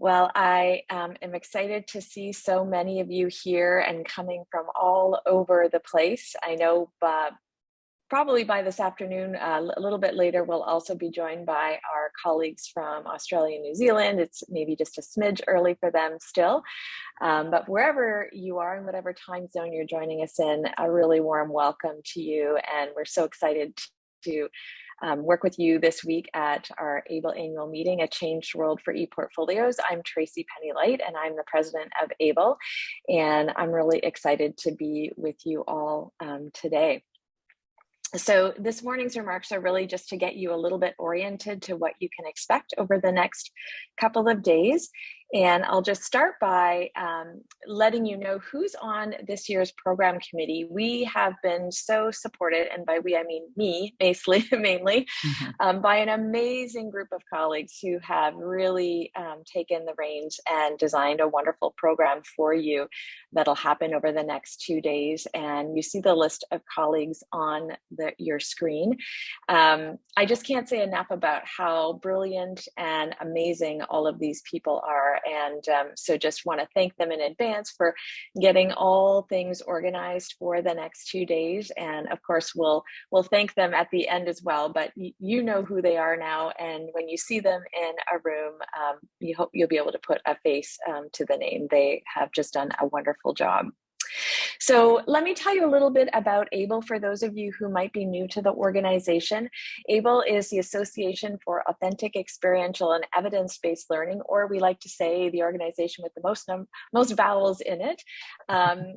Well, I am excited to see so many of you here and coming from all over the place. I know probably by this afternoon, a little bit later, we'll also be joined by our colleagues from Australia and New Zealand. It's maybe just a smidge early for them still. But wherever you are in whatever time zone you're joining us in, a really warm welcome to you. And we're so excited to work with you this week at our ABLE annual meeting, A Changed World for ePortfolios. I'm Tracy Penny-Light, and I'm the president of ABLE. And I'm really excited to be with you all today. So this morning's remarks are really just to get you a little bit oriented to what you can expect over the next couple of days. And I'll just start by letting you know who's on this year's program committee. We have been so supported, and by we, I mean me, mainly, by an amazing group of colleagues who have really taken the reins and designed a wonderful program for you that'll happen over the next 2 days. And you see the list of colleagues on your screen. I just can't say enough about how brilliant and amazing all of these people are. And so just want to thank them in advance for getting all things organized for the next 2 days. And of course, we'll thank them at the end as well, but you know who they are now. And when you see them in a room, you hope you'll be able to put a face to the name. They have just done a wonderful job. So let me tell you a little bit about ABLE for those of you who might be new to the organization. ABLE is the Association for Authentic, Experiential, and Evidence-Based Learning, or we like to say the organization with the most vowels in it.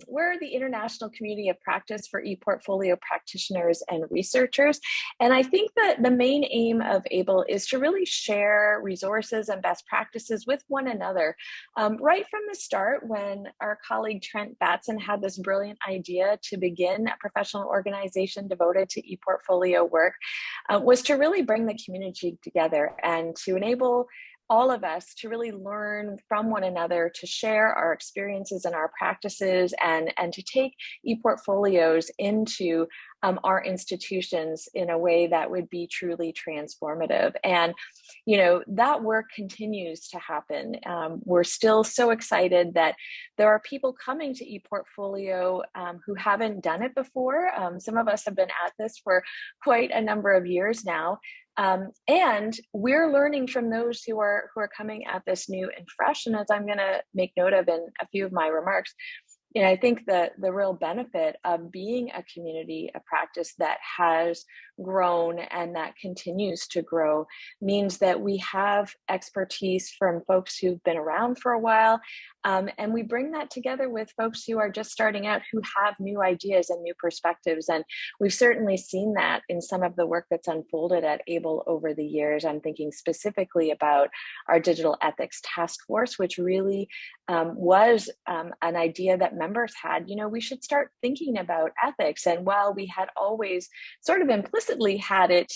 We're the international community of practice for ePortfolio practitioners and researchers. And I think that the main aim of ABLE is to really share resources and best practices with one another. Right from the start, when our colleague Trent Batson had this brilliant idea to begin a professional organization devoted to ePortfolio work, was to really bring the community together and to enable all of us to really learn from one another, to share our experiences and our practices, and to take ePortfolios into our institutions in a way that would be truly transformative. And, you know, that work continues to happen. We're still so excited that there are people coming to ePortfolio who haven't done it before. Some of us have been at this for quite a number of years now. And we're learning from those who are coming at this new and fresh. And as I'm going to make note of in a few of my remarks, you know, I think that the real benefit of being a community, a practice that has grown and that continues to grow, means that we have expertise from folks who've been around for a while. And we bring that together with folks who are just starting out, who have new ideas and new perspectives. And we've certainly seen that in some of the work that's unfolded at ABLE over the years. I'm thinking specifically about our digital ethics task force, which really was an idea that members had. You know, we should start thinking about ethics. And while we had always sort of implicitly had it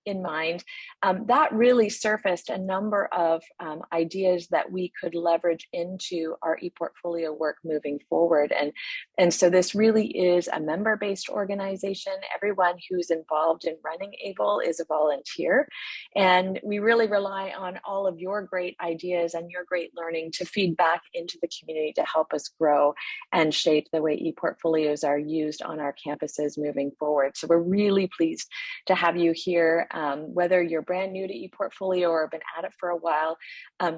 in mind, that really surfaced a number of ideas that we could leverage into our ePortfolio work moving forward. And so this really is a member-based organization. Everyone who's involved in running ABLE is a volunteer. And we really rely on all of your great ideas and your great learning to feed back into the community to help us grow and shape the way ePortfolios are used on our campuses moving forward. So we're really pleased to have you here. Whether you're brand new to ePortfolio or have been at it for a while,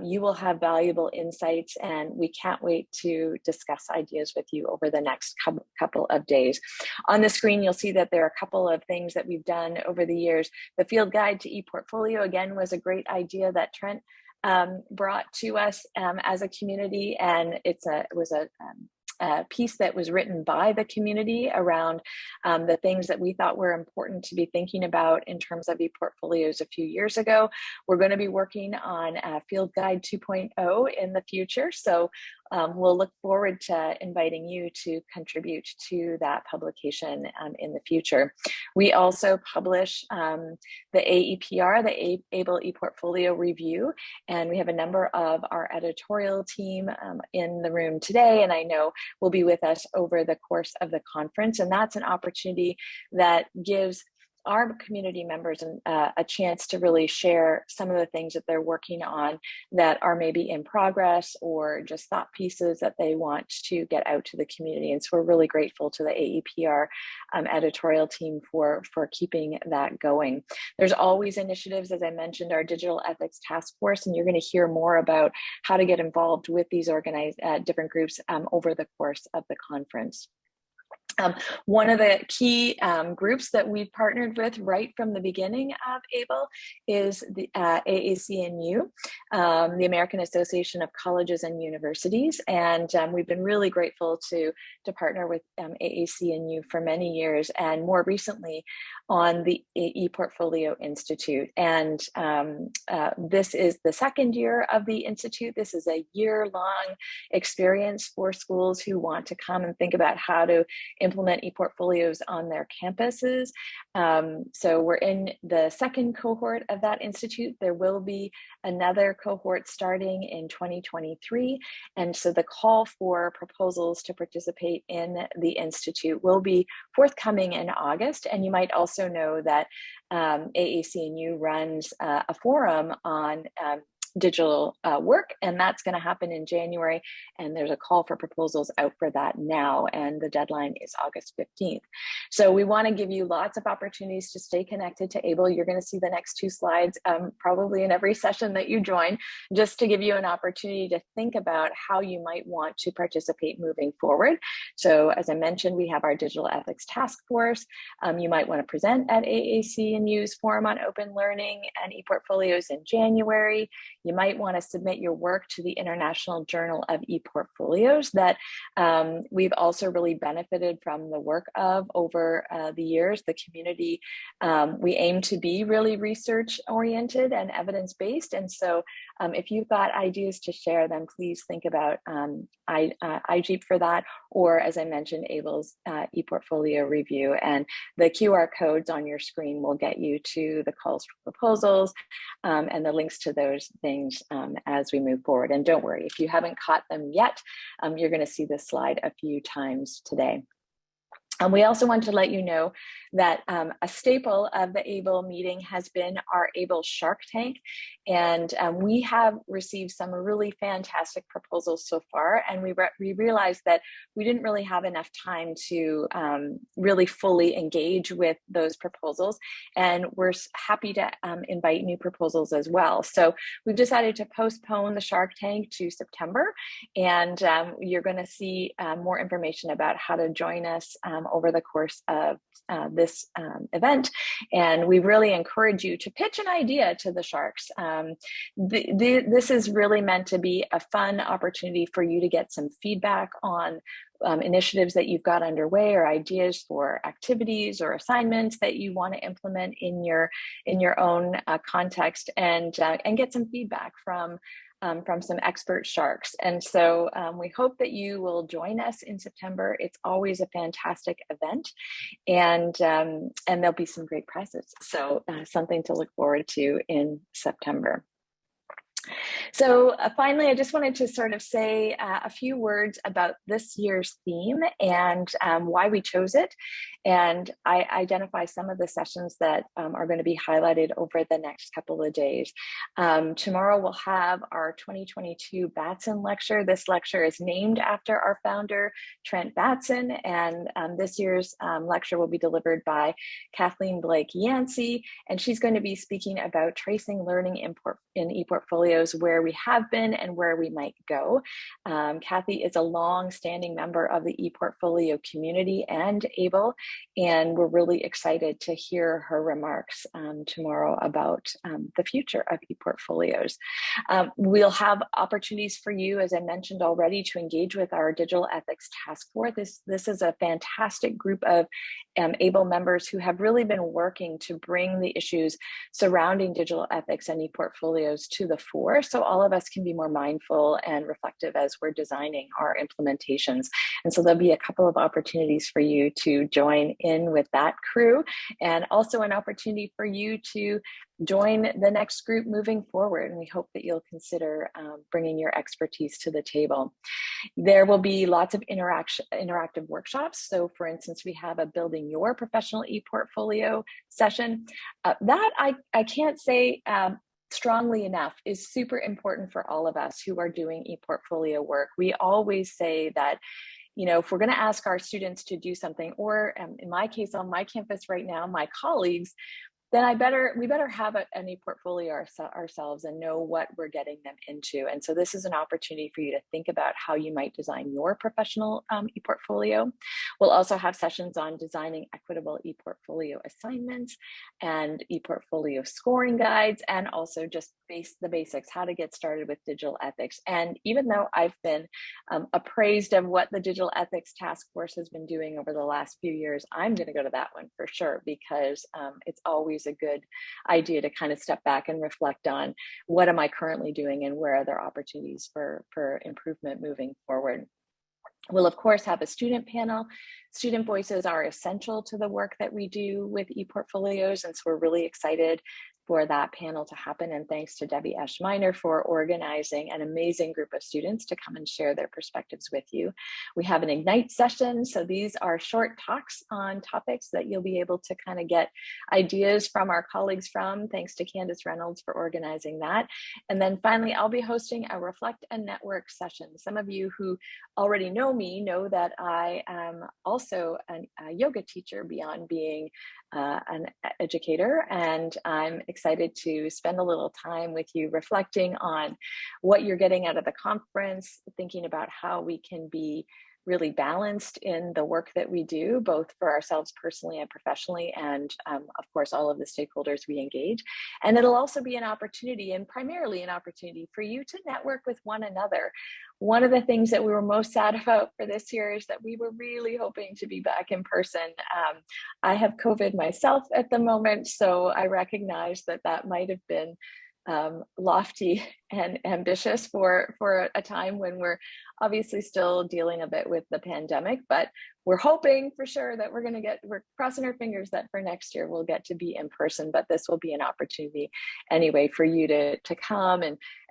you will have valuable insights, and we can't wait to discuss ideas with you over the next couple of days. On the screen, you'll see that there are a couple of things that we've done over the years. The field guide to ePortfolio, again, was a great idea that Trent brought to us as a community, and it was a piece that was written by the community around the things that we thought were important to be thinking about in terms of ePortfolios a few years ago. We're going to be working on Field Guide 2.0 in the future, so we'll look forward to inviting you to contribute to that publication in the future. We also publish the AEPR, the ABLE ePortfolio Review, and we have a number of our editorial team in the room today, and I know will be with us over the course of the conference. And that's an opportunity that gives our community members a chance to really share some of the things that they're working on that are maybe in progress or just thought pieces that they want to get out to the community. And so we're really grateful to the AEPR editorial team for keeping that going. There's always initiatives, as I mentioned, our Digital Ethics Task Force, and you're going to hear more about how to get involved with these organized different groups over the course of the conference. One of the key groups that we've partnered with right from the beginning of ABLE is the AAC&U, the American Association of Colleges and Universities. And we've been really grateful to partner with AAC&U for many years, and more recently on the ePortfolio Institute. And this is the second year of the Institute. This is a year-long experience for schools who want to come and think about how to implement ePortfolios on their campuses. So we're in the second cohort of that institute. There will be another cohort starting in 2023. And so the call for proposals to participate in the institute will be forthcoming in August. And you might also know that AAC&U runs a forum on digital work, and that's going to happen in January, and there's a call for proposals out for that now, and the deadline is August 15th. So we want to give you lots of opportunities to stay connected to ABLE. You're going to see the next two slides probably in every session that you join, just to give you an opportunity to think about how you might want to participate moving forward. So as I mentioned, we have our Digital Ethics Task Force. You might want to present at AAC&U's Forum on Open Learning and ePortfolios in January. You might want to submit your work to the International Journal of ePortfolios that we've also really benefited from the work of over the years. The community, we aim to be really research oriented and evidence-based. And so if you've got ideas to share, then please think about IJEEP for that, or as I mentioned, ABLE's ePortfolio review. And the QR codes on your screen will get you to the calls for proposals and the links to those things as we move forward. And don't worry, if you haven't caught them yet, you're going to see this slide a few times today. And we also want to let you know that a staple of the ABLE meeting has been our ABLE Shark Tank. And we have received some really fantastic proposals so far. And we realized that we didn't really have enough time to really fully engage with those proposals. And we're happy to invite new proposals as well. So we've decided to postpone the Shark Tank to September. And you're going to see more information about how to join us over the course of this event. And we really encourage you to pitch an idea to the Sharks. This is really meant to be a fun opportunity for you to get some feedback on initiatives that you've got underway, or ideas for activities or assignments that you want to implement in your own context, and get some feedback from some expert sharks. And so we hope that you will join us in September. It's always a fantastic event, and there'll be some great prizes. So something to look forward to in September. So finally, I just wanted to sort of say a few words about this year's theme and why we chose it. And I identify some of the sessions that are going to be highlighted over the next couple of days. Tomorrow we'll have our 2022 Batson Lecture. This lecture is named after our founder, Trent Batson. And this year's lecture will be delivered by Kathleen Blake Yancey. And she's going to be speaking about tracing learning in ePortfolios, where we have been and where we might go. Kathy is a long-standing member of the ePortfolio community and ABLE, and we're really excited to hear her remarks tomorrow about the future of ePortfolios. We'll have opportunities for you, as I mentioned already, to engage with our Digital Ethics Task Force. This is a fantastic group of ABLE members who have really been working to bring the issues surrounding digital ethics and ePortfolios to the fore, so all of us can be more mindful and reflective as we're designing our implementations. And so there'll be a couple of opportunities for you to join in with that crew, and also an opportunity for you to join the next group moving forward. And we hope that you'll consider bringing your expertise to the table. There will be lots of interactive workshops. So for instance, we have a Building Your Professional ePortfolio session. That I can't say strongly enough is super important for all of us who are doing ePortfolio work. We always say that, if we're going to ask our students to do something, or in my case, on my campus right now, my colleagues, then we better have an ePortfolio ourselves and know what we're getting them into. And so this is an opportunity for you to think about how you might design your professional ePortfolio. We'll also have sessions on designing equitable ePortfolio assignments and ePortfolio scoring guides, and also just the basics, how to get started with digital ethics. And even though I've been appraised of what the Digital Ethics Task Force has been doing over the last few years, I'm going to go to that one for sure, because it's always a good idea to kind of step back and reflect on what am I currently doing and where are there opportunities for improvement moving forward. We'll of course have a student panel. Student voices are essential to the work that we do with ePortfolios, and so we're really excited for that panel to happen. And thanks to Debbie Eschmeiner for organizing an amazing group of students to come and share their perspectives with you. We have an Ignite session. So these are short talks on topics that you'll be able to kind of get ideas from our colleagues from. Thanks to Candace Reynolds for organizing that. And then finally, I'll be hosting a Reflect and Network session. Some of you who already know me know that I am also a yoga teacher beyond being an educator, and I'm excited to spend a little time with you reflecting on what you're getting out of the conference, thinking about how we can be really balanced in the work that we do, both for ourselves personally and professionally, and of course, all of the stakeholders we engage. And it'll also be an opportunity, and primarily an opportunity, for you to network with one another. One of the things that we were most sad about for this year is that we were really hoping to be back in person. I have COVID myself at the moment, so I recognize that that might have been lofty and ambitious for a time when we're obviously still dealing a bit with the pandemic, but we're hoping for sure that we're crossing our fingers that for next year we'll get to be in person. But this will be an opportunity anyway for you to come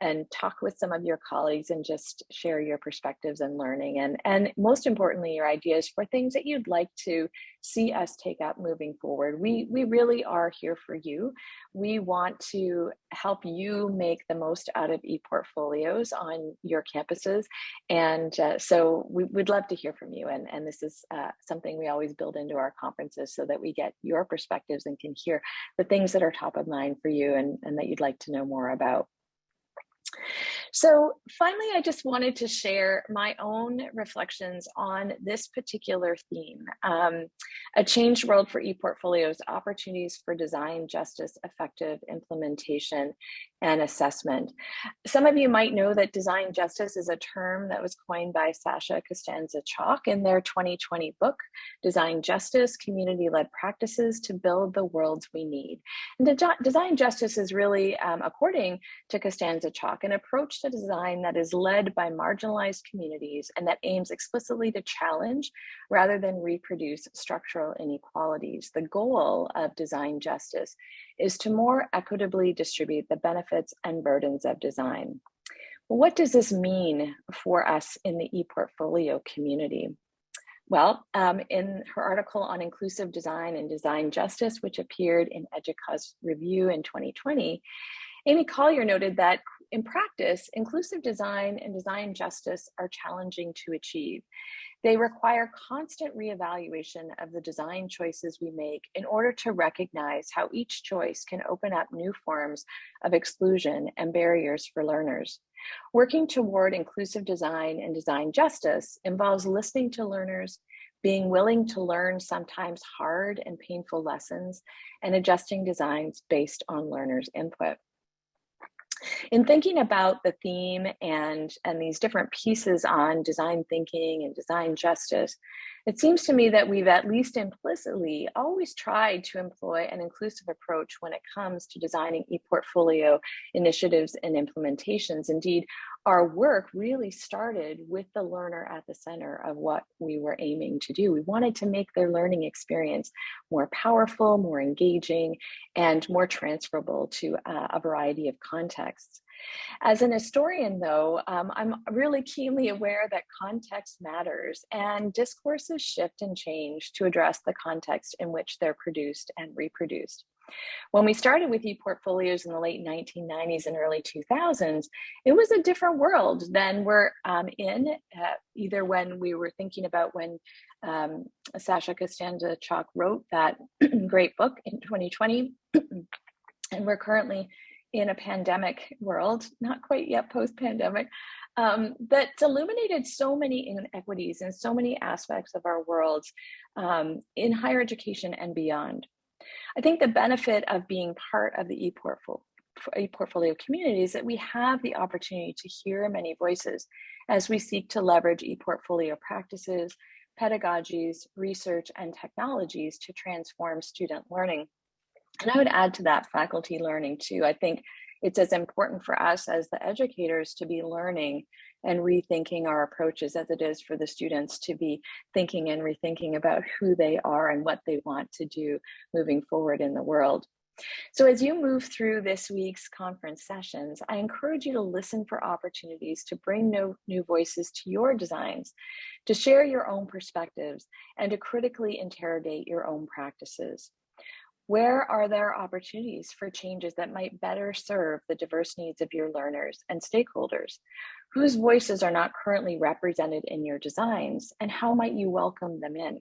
and talk with some of your colleagues and just share your perspectives and learning, and most importantly, your ideas for things that you'd like to see us take up moving forward. We really are here for you. We want to help you make the most out of ePortfolios on your campuses. And so we'd love to hear from you. And this is something we always build into our conferences so that we get your perspectives and can hear the things that are top of mind for you and that you'd like to know more about. So finally, I just wanted to share my own reflections on this particular theme, a changed world for ePortfolios, opportunities for design justice, effective implementation, and assessment. Some of you might know that design justice is a term that was coined by Sasha Costanza-Chock in their 2020 book, Design Justice, Community-Led Practices to Build the Worlds We Need. And design justice is really, according to Costanza-Chock, an approach to design that is led by marginalized communities and that aims explicitly to challenge rather than reproduce structural inequalities. The goal of design justice is to more equitably distribute the benefits and burdens of design. Well, what does this mean for us in the ePortfolio community? Well, in her article on inclusive design and design justice, which appeared in EDUCAUSE Review in 2020, Amy Collier noted that in practice, inclusive design and design justice are challenging to achieve. They require constant reevaluation of the design choices we make in order to recognize how each choice can open up new forms of exclusion and barriers for learners. Working toward inclusive design and design justice involves listening to learners, being willing to learn sometimes hard and painful lessons, and adjusting designs based on learners' input. In thinking about the theme and these different pieces on design thinking and design justice, it seems to me that we've at least implicitly always tried to employ an inclusive approach when it comes to designing ePortfolio initiatives and implementations. Indeed, our work really started with the learner at the center of what we were aiming to do. We wanted to make their learning experience more powerful, more engaging, and more transferable to a variety of contexts. As an historian, though, I'm really keenly aware that context matters and discourses shift and change to address the context in which they're produced and reproduced. When we started with ePortfolios in the late 1990s and early 2000s, it was a different world than we're in, either when we were thinking about when Sasha Costanza-Chock wrote that great book in 2020, and we're currently in a pandemic world, not quite yet post-pandemic, that's illuminated so many inequities in so many aspects of our world in higher education and beyond. I think the benefit of being part of the ePortfolio community is that we have the opportunity to hear many voices as we seek to leverage ePortfolio practices, pedagogies, research, and technologies to transform student learning. And I would add to that faculty learning too. I think it's as important for us as the educators to be learning and rethinking our approaches as it is for the students to be thinking and rethinking about who they are and what they want to do moving forward in the world. So as you move through this week's conference sessions, I encourage you to listen for opportunities to bring new voices to your designs, to share your own perspectives, and to critically interrogate your own practices. Where are there opportunities for changes that might better serve the diverse needs of your learners and stakeholders? Whose voices are not currently represented in your designs, and how might you welcome them in?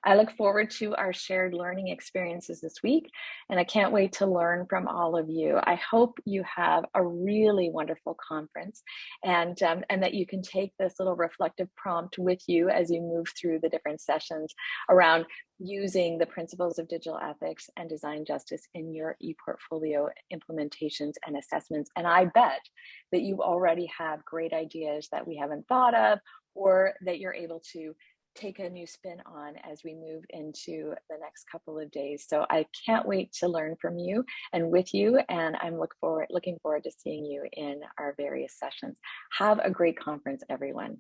I look forward to our shared learning experiences this week, and I can't wait to learn from all of you. I hope you have a really wonderful conference and that you can take this little reflective prompt with you as you move through the different sessions around using the principles of digital ethics and design justice in your ePortfolio implementations and assessments. And I bet that you already have great ideas that we haven't thought of, or that you're able to take a new spin on as we move into the next couple of days. So I can't wait to learn from you and with you, and I'm looking forward to seeing you in our various sessions. Have a great conference, everyone.